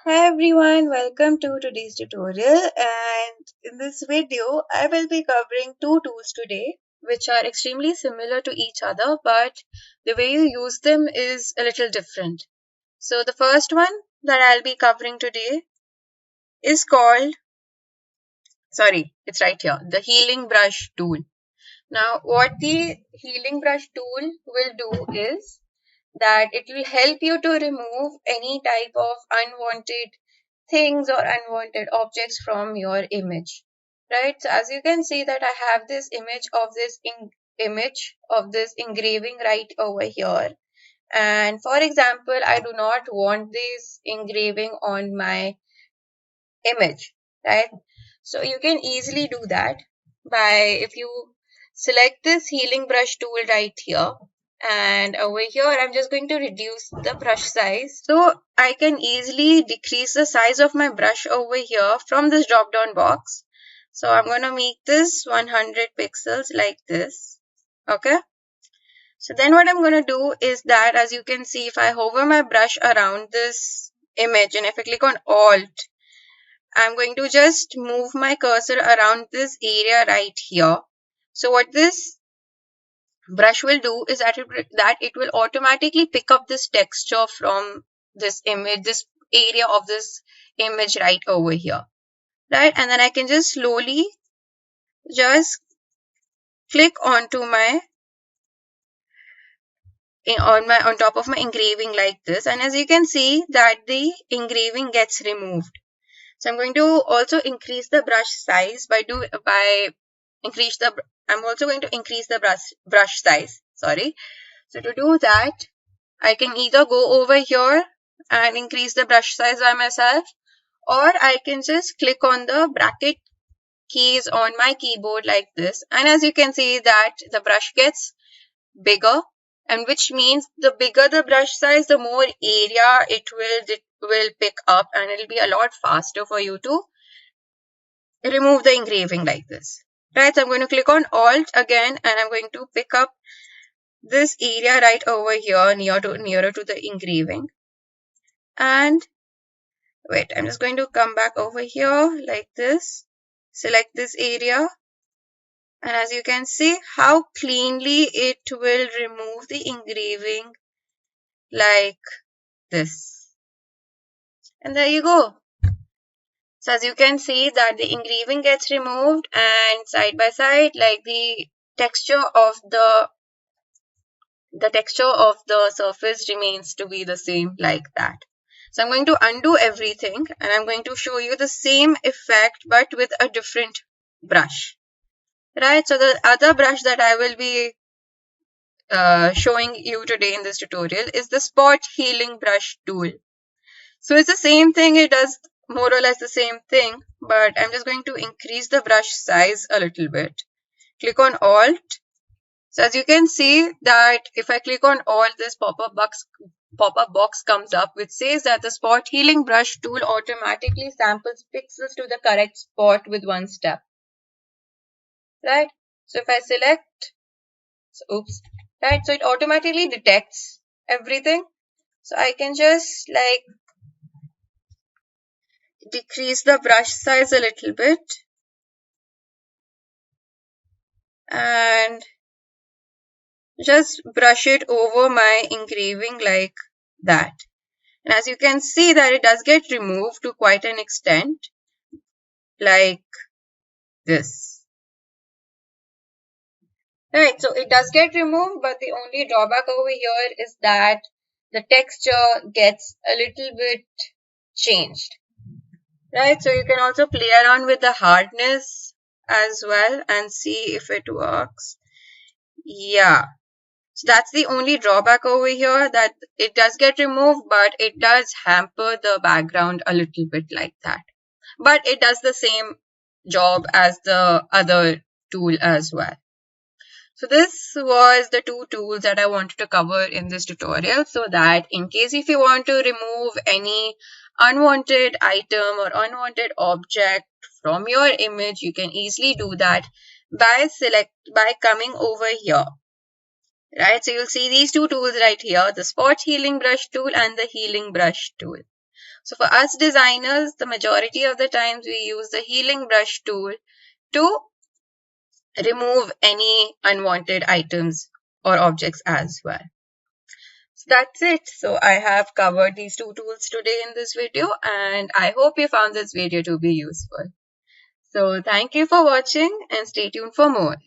Hi everyone, welcome to today's tutorial, and in this video I will be covering two tools today which are extremely similar to each other, but the way you use them is a little different. So the first one that I'll be covering today is called, it's right here, the healing brush tool. Now what the healing brush tool will do is that it will help you to remove any type of unwanted things or unwanted objects from your image, right? So as you can see that I have this image of this engraving right over here, and for example I do not want this engraving on my image, right? So you can easily do that by, if you select this healing brush tool right here, and over here I'm just going to reduce the brush size, so I can easily decrease the size of my brush over here from this drop down box. So I'm going to make this 100 pixels like this. Okay, so then what I'm going to do is that, as you can see, if I hover my brush around this image and if I click on Alt, I'm going to just move my cursor around this area right here. So what this brush will do is that it will automatically pick up this texture from this image, this area of this image right over here, right? And then I can just slowly just click onto my on top of my engraving like this, and as you can see that the engraving gets removed. So I'm going to also increase the brush size I'm also going to increase the brush size. Sorry. So to do that, I can either go over here and increase the brush size by myself, or I can just click on the bracket keys on my keyboard like this. And as you can see that the brush gets bigger, and which means the bigger the brush size, the more area it will pick up, and it'll be a lot faster for you to remove the engraving like this, right? So I'm going to click on Alt again, and I'm going to pick up this area right over here nearer to the engraving. And wait, I'm just going to come back over here like this, select this area, and as you can see how cleanly it will remove the engraving like this. And there you go. So as you can see that the engraving gets removed, and side by side, like the texture of the surface remains to be the same like that. So I'm going to undo everything, and I'm going to show you the same effect but with a different brush, right? So the other brush that I will be showing you today in this tutorial is the spot healing brush tool. So it's the same thing, it does more or less the same thing, but I'm just going to increase the brush size a little bit. Click on Alt. So as you can see that if I click on Alt, this pop-up box comes up which says that the spot healing brush tool automatically samples pixels to the correct spot with one step, right? So if I select, right, so it automatically detects everything. So I can just like decrease the brush size a little bit and just brush it over my engraving like that. And as you can see that it does get removed to quite an extent like this. Right, so it does get removed, but the only drawback over here is that the texture gets a little bit changed. Right, so you can also play around with the hardness as well and see if it works. Yeah, so that's the only drawback over here, that it does get removed, but it does hamper the background a little bit like that. But it does the same job as the other tool as well. So this was the two tools that I wanted to cover in this tutorial, so that in case if you want to remove any unwanted item or unwanted object from your image, you can easily do that by coming over here. Right, so you'll see these two tools right here, the spot healing brush tool and the healing brush tool. So for us designers, the majority of the times we use the healing brush tool to remove any unwanted items or objects as well. So that's it. So I have covered these two tools today in this video, and I hope you found this video to be useful. So thank you for watching and stay tuned for more.